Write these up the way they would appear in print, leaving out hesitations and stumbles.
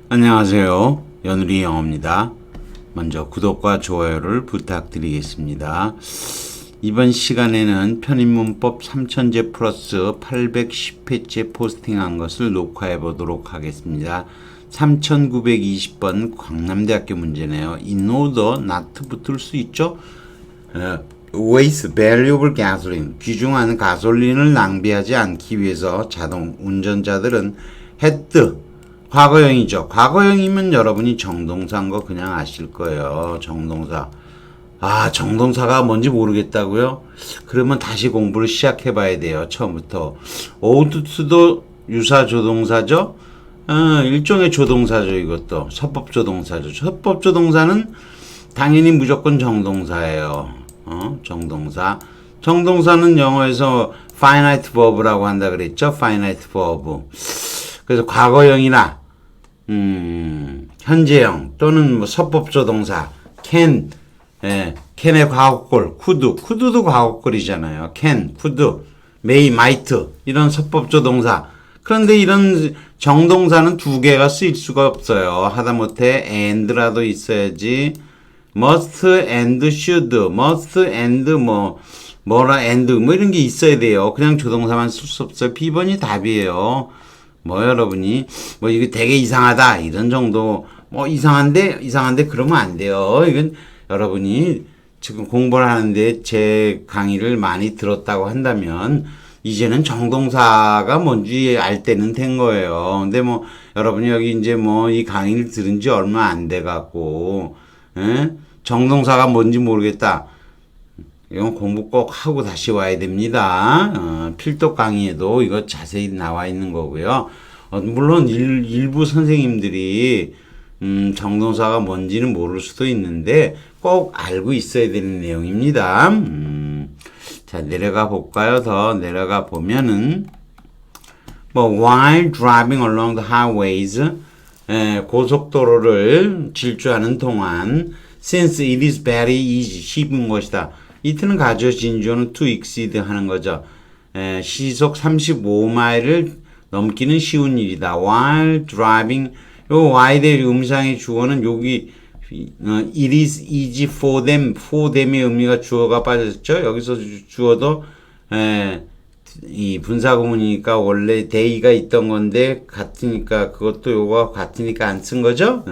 안녕하세요. 연우리 영어입니다. 먼저 구독과 좋아요를 부탁드리겠습니다. 이번 시간에는 편입문법 3000제 플러스 810회째 포스팅한 것을 녹화해 보도록 하겠습니다. 3920번 광남대학교 문제네요. In order not to 붙을 수 있죠? waste valuable gasoline, 귀중한 가솔린을 낭비하지 않기 위해서 자동 운전자들은 had, 과거형이죠. 과거형이면 여러분이 정동사인 거 그냥 아실 거예요. 정동사. 정동사가 뭔지 모르겠다고요? 그러면 다시 공부를 시작해 봐야 돼요. 처음부터. ough도 유사 조동사죠? 일종의 조동사죠, 이것도. 서법조동사죠. 서법조동사는 당연히 무조건 정동사예요. 정동사. 정동사는 영어에서 finite verb라고 한다 그랬죠? finite verb. 그래서 과거형이나 현재형 또는 뭐 서법조동사 can, can의 과거꼴, could도 과거꼴이잖아요. can, could, may, might 이런 서법조동사. 그런데 이런 정동사는 두 개가 쓰일 수가 없어요. 하다못해 and라도 있어야지. must and should, must and 뭐라 and 이런 게 있어야 돼요. 그냥 조동사만 쓸 수 없어요. B번이 답이에요. 여러분이 이거 되게 이상하다 이런 정도 이상한데 그러면 안 돼요. 이건 여러분이 지금 공부를 하는데 제 강의를 많이 들었다고 한다면 이제는 정동사가 뭔지 알 때는 된 거예요. 근데 여러분이 여기 이제 이 강의를 들은 지 얼마 안 돼 갖고 정동사가 뭔지 모르겠다. 이건 공부 꼭 하고 다시 와야 됩니다. 필독 강의에도 이거 자세히 나와 있는 거고요. 물론 일부 선생님들이 정동사가 뭔지는 모를 수도 있는데 꼭 알고 있어야 되는 내용입니다. 자, 내려가 볼까요? 더 내려가 보면은 while driving along the highways, 고속도로를 질주하는 동안 since it is very easy, 쉽은 것이다. 이트는 가죠. 진주어는 to exceed 하는 거죠. 시속 35마일을 넘기는 쉬운 일이다. while driving, 요 while의 음상의 주어는 여기 it is easy for them, for them의 의미가 주어가 빠졌죠. 여기서 주어도 이 분사구문이니까 원래 they가 있던 건데 같으니까 그것도 요거가 같으니까 안 쓴 거죠.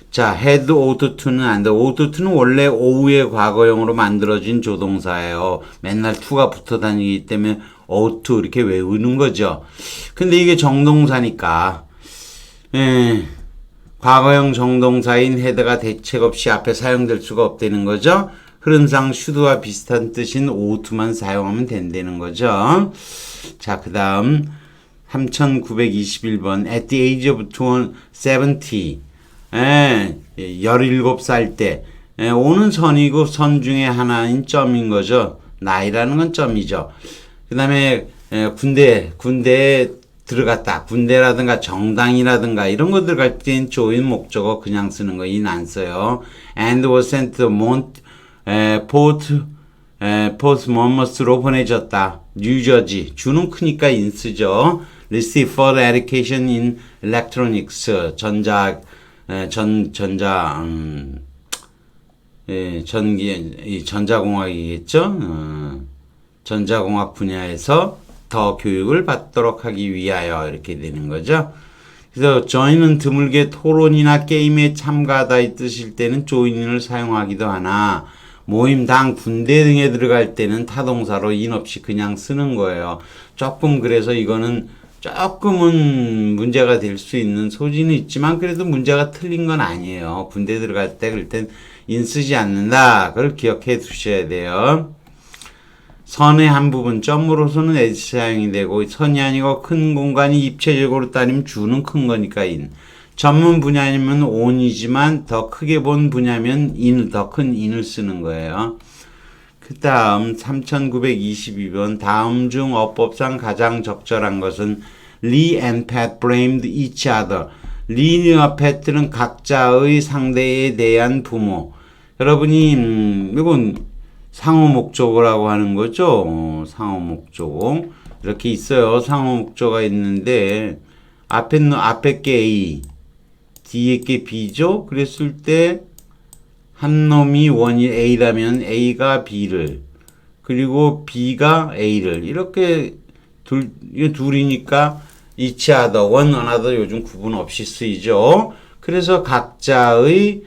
자, had, ought to는 안 돼. ought to는 원래 오후의 과거형으로 만들어진 조동사예요. 맨날 to가 붙어 다니기 때문에 ought to 이렇게 외우는 거죠. 근데 이게 정동사니까, 과거형 정동사인 had가 대책 없이 앞에 사용될 수가 없다는 거죠. 흐름상 should와 비슷한 뜻인 ought만 사용하면 된다는 거죠. 자, 그 다음 3921번 at the age of 70 17살 때, 오는 선이고 선 중에 하나인 점인 거죠. 나이라는 건 점이죠. 그 다음에, 군대에 들어갔다. 군대라든가 정당이라든가 이런 거 들어갈 땐 조인 목적어 그냥 쓰는 거, 인 안 써요. and was sent to 포트 머머스로 보내졌다. 뉴저지. 주는 크니까 인 쓰죠. receive further education in electronics. 전자공학이겠죠? 전자공학 분야에서 더 교육을 받도록 하기 위하여 이렇게 되는 거죠. 그래서 join은 드물게 토론이나 게임에 참가하다 이 뜻일 때는 join을 사용하기도 하나 모임, 당, 군대 등에 들어갈 때는 타동사로 인 없이 그냥 쓰는 거예요. 조금 그래서 이거는 조금은 문제가 될 수 있는 소지는 있지만 그래도 문제가 틀린 건 아니에요. 군대 들어갈 때 그럴 땐 인 쓰지 않는다. 그걸 기억해 두셔야 돼요. 선의 한 부분, 점으로서는 s 사용이 되고 선이 아니고 큰 공간이 입체적으로 따지면 주는 큰 거니까 인. 전문 분야이면 on이지만 더 크게 본 분야면 인, 더 큰 인을 쓰는 거예요. 그 다음 3922번 다음 중 어법상 가장 적절한 것은 Lee and Pat blamed each other. 리와 패트는 각자의 상대에 대한 부모. 여러분이 이건 상호 목적어라고 하는 거죠. 상호 목적어 이렇게 있어요. 상호 목적어가 있는데 앞에 게 A, 뒤에 게 B죠. 그랬을 때 한 놈이 원이 A라면 A가 B를 그리고 B가 A를 이렇게 둘이니까 each other, one another 요즘 구분 없이 쓰이죠. 그래서 각자의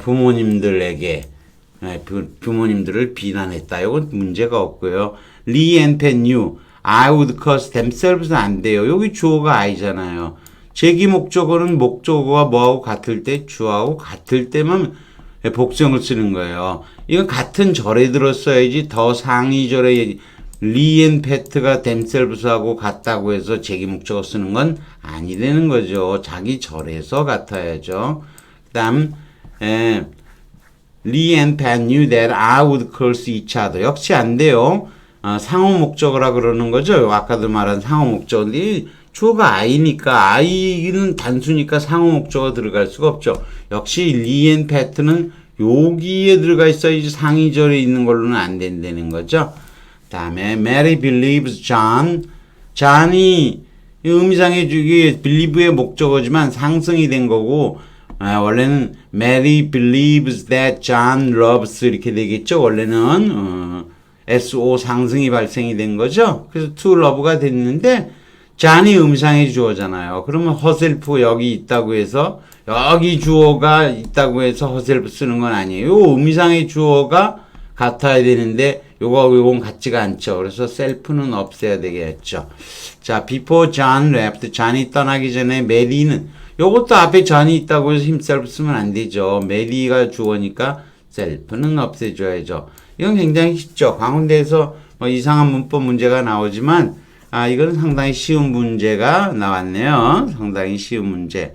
부모님들에게 부모님들을 비난했다. 이건 문제가 없고요. Lee and Pat knew I would curse themselves는 안 돼요. 여기 주어가 I잖아요. 제기 목적어는 목적어가 뭐하고 같을 때 주어하고 같을 때만 복성을 쓰는 거예요. 이건 같은 절에 들었어야지 더 상위절에 Lee and Pat가 themselves하고 같다고 해서 제기 목적어 쓰는 건 아니라는 거죠. 자기 절에서 같아야죠. 그 다음 Lee and Pat knew that I would curse each other. 역시 안 돼요. 상호 목적어라 그러는 거죠. 아까도 말한 상호 목적어인데 주어가 I니까 I는 단수니까 상호 목적어 들어갈 수가 없죠. 역시 Lee and Pat는 여기에 들어가 있어야지 상위절에 있는 걸로는 안 된다는 거죠. 다음에 Mary believes John. John이 의미상의 주기 believe의 목적어지만 상승이 된 거고 원래는 Mary believes that John loves 이렇게 되겠죠. 원래는 SO 상승이 발생이 된 거죠. 그래서 to love가 됐는데 John이 의미상의 주어잖아요. 그러면 herself 여기 있다고 해서 여기 주어가 있다고 해서 herself 쓰는 건 아니에요. 요 의미상의 주어가 같아야 되는데 요건 같지가 않죠. 그래서 self는 없애야 되겠죠. 자, before John left, John이 떠나기 전에 메리는 요것도 앞에 John이 있다고 해서 himself 쓰면 안 되죠. 메리가 주어니까 self는 없애줘야죠. 이건 굉장히 쉽죠. 광운대에서 뭐 이상한 문법 문제가 나오지만 이건 상당히 쉬운 문제가 나왔네요. 상당히 쉬운 문제.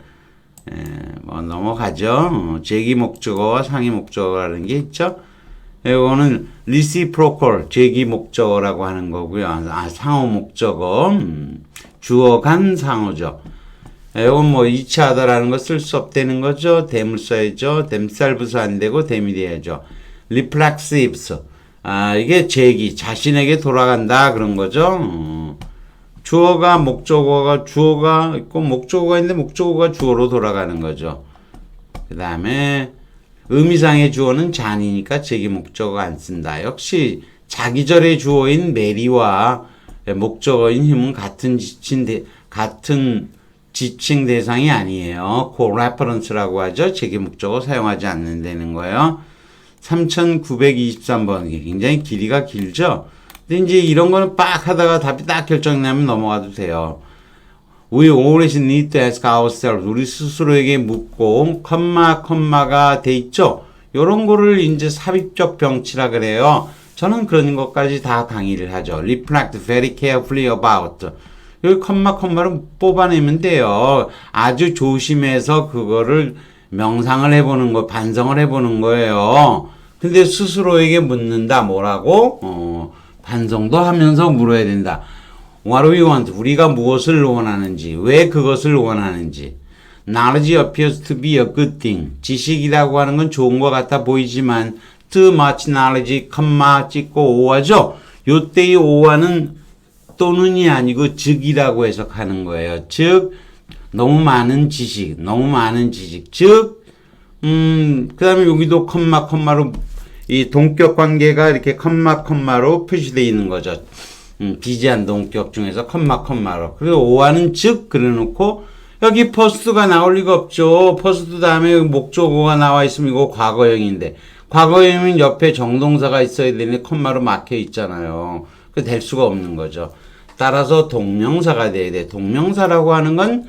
뭐 넘어가죠. 제기 목적어와 상위 목적어라는 게 있죠. 이거는 reciprocal 제기 목적어라고 하는 거고요. 상호 목적어. 주어 간 상호죠. 이건 뭐 each other라는 거 쓸 수 없다는 거죠. them을 써야죠. themselves 안 되고 them이 돼야죠. reflexives. 이게 제기, 자신에게 돌아간다 그런 거죠. 주어가 목적어가 주어가 있고 목적어가 있는데 목적어가 주어로 돌아가는 거죠. 그 다음에 의미상의 주어는 잔이니까 제기 목적어가 안 쓴다. 역시 자기절의 주어인 메리와 목적어인 힘은 같은 지칭 대상이 아니에요. co-reference라고 하죠. 제기 목적어 사용하지 않는다는 거예요. 3923번 굉장히 길이가 길죠. 근데 이제 이런 거는 빡 하다가 답이 딱 결정나면 넘어가도 돼요. We always need to ask ourselves. 우리 스스로에게 묻고 컴마가 돼 있죠. 요런 거를 이제 삽입적 병치라 그래요. 저는 그런 것까지 다 강의를 하죠. Reflect very carefully about. 여기 컴마를 뽑아내면 돼요. 아주 조심해서 그거를 명상을 해보는 거, 반성을 해보는 거예요. 근데 스스로에게 묻는다. 뭐라고? 반성도 하면서 물어야 된다. What do we want? 우리가 무엇을 원하는지, 왜 그것을 원하는지. Knowledge appears to be a good thing. 지식이라고 하는 건 좋은 것 같아 보이지만 too much knowledge, 컴마 찍고 오화죠. 요때의 오화는 또는이 아니고 즉이라고 해석하는 거예요. 즉 너무 많은 지식. 즉 그 다음에 여기도 컴마로 이 동격 관계가 이렇게 컴마로 표시되어 있는 거죠. 비지한 동격 중에서 컴마로. 그리고 오화는 즉 그래놓고 여기 퍼스트가 나올 리가 없죠. 퍼스트 다음에 목적어가 나와 있으면 이거 과거형인데 과거형이면 옆에 정동사가 있어야 되는데 컴마로 막혀 있잖아요. 그 될 수가 없는 거죠. 따라서 동명사가 돼야 돼. 동명사라고 하는 건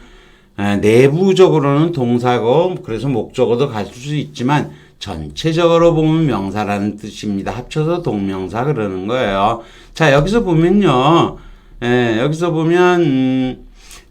내부적으로는 동사고 그래서 목적어도 가질 수 있지만 전체적으로 보면 명사라는 뜻입니다. 합쳐서 동명사 그러는 거예요. 자, 여기서 보면요. 여기서 보면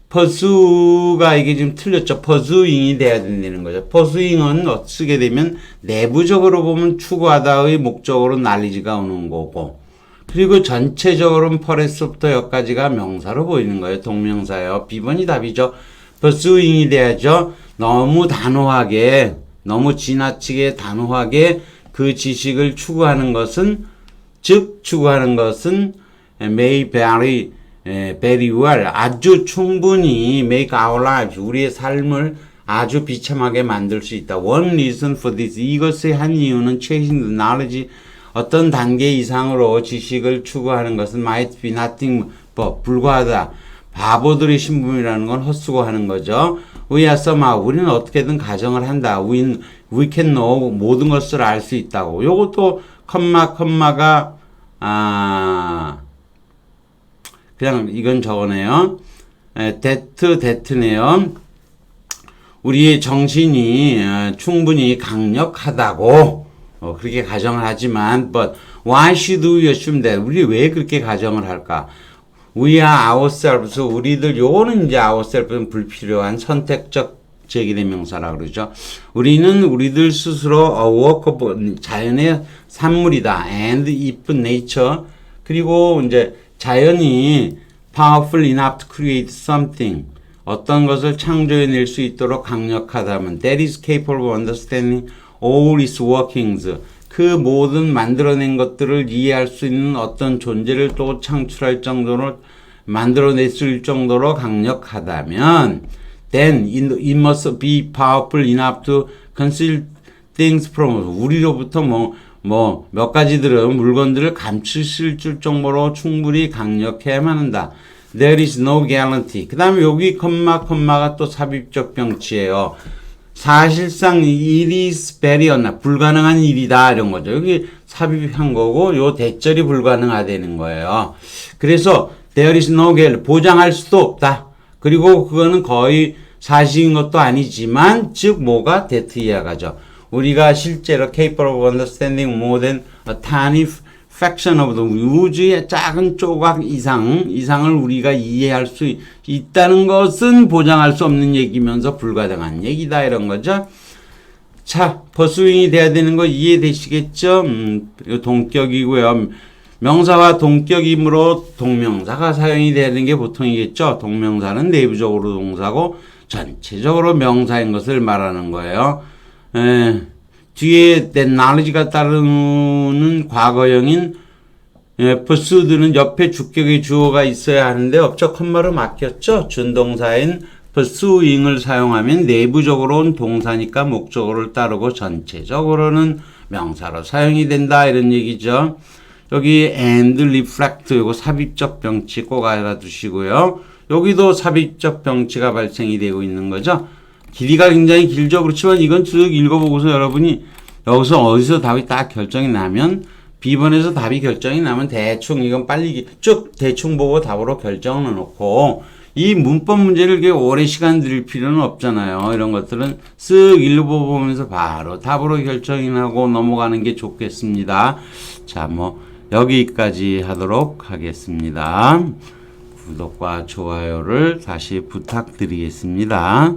pursue가 이게 지금 틀렸죠. pursuing이 돼야 된다는 거죠. pursuing은 쓰게 되면 내부적으로 보면 추구하다의 목적으로 knowledge가 오는 거고 그리고 전체적으로는 퍼레스부터 여기까지가 명사로 보이는 거예요. 동명사예요. B번이 답이죠. pursuing이 돼야죠. 너무 단호하게 너무 지나치게 단호하게 그 지식을 추구하는 것은 may very well 아주 충분히 make our lives 우리의 삶을 아주 비참하게 만들 수 있다. One reason for this. 이것의 한 이유는 chasing the knowledge. 어떤 단계 이상으로 지식을 추구하는 것은 might be nothing but 불과하다. 바보들의 신분이라는 건 헛수고하는 거죠. We are somehow. 우리는 어떻게든 가정을 한다. We can know. 모든 것을 알 수 있다고. 요것도 컴마가 그냥 이건 저거네요. that네요. 우리의 정신이 충분히 강력하다고 그렇게 가정을 하지만 but why should we assume that? 우리 왜 그렇게 가정을 할까? We are ourselves. 우리들 요거는 이제 ourself는 불필요한 선택적 제기대명사라 그러죠. 우리는 우리들 스스로 a work of 자연의 산물이다. and if nature 그리고 이제 자연이 powerful enough to create something 어떤 것을 창조해낼 수 있도록 강력하다면 that is capable of understanding all its workings 그 모든 만들어낸 것들을 이해할 수 있는 어떤 존재를 또 창출할 정도로 만들어냈을 정도로 강력하다면 then it must be powerful enough to conceal things from 우리로부터 몇 가지들은 물건들을 감출 정도로 충분히 강력해야만 한다. There is no guarantee. 그 다음에 여기 컴마가 또 삽입적 병치예요. 사실상 it is very 불가능한 일이다 이런 거죠. 여기 삽입한 거고 요 대절이 불가능하다는 거예요. 그래서 there is no guarantee. 보장할 수도 없다. 그리고 그거는 거의 사실인 것도 아니지만 즉 뭐가 that 이하가죠. 우리가 실제로 capable of understanding more than a tiny fraction of the 우주의 작은 조각 이상을 우리가 이해할 수 있다는 것은 보장할 수 없는 얘기면서 불가능한 얘기다 이런 거죠. 자, pursuing이 돼야 되는 거 이해되시겠죠? 동격이고요. 명사와 동격이므로 동명사가 사용이 되는 게 보통이겠죠. 동명사는 내부적으로 동사고 전체적으로 명사인 것을 말하는 거예요. 뒤에 that knowledge가 따르는 과거형인 pursued는 옆에 주격의 주어가 있어야 하는데 업적 컴마로 막혔죠. 준동사인 pursuing을 사용하면 내부적으로는 동사니까 목적어를 따르고 전체적으로는 명사로 사용이 된다 이런 얘기죠. 여기 and reflect 이거 삽입적 병치 꼭 알아두시고요. 여기도 삽입적 병치가 발생이 되고 있는 거죠. 길이가 굉장히 길죠. 그렇지만 이건 쭉 읽어보고서 여러분이 여기서 어디서 답이 딱 결정이 나면 B번에서 답이 결정이 나면 대충 이건 빨리 쭉 대충 보고 답으로 결정을 놓고 이 문법 문제를 이렇게 오래 시간 들일 필요는 없잖아요. 이런 것들은 쓱 읽어보면서 바로 답으로 결정이 나고 넘어가는 게 좋겠습니다. 자, 여기까지 하도록 하겠습니다. 구독과 좋아요를 다시 부탁드리겠습니다.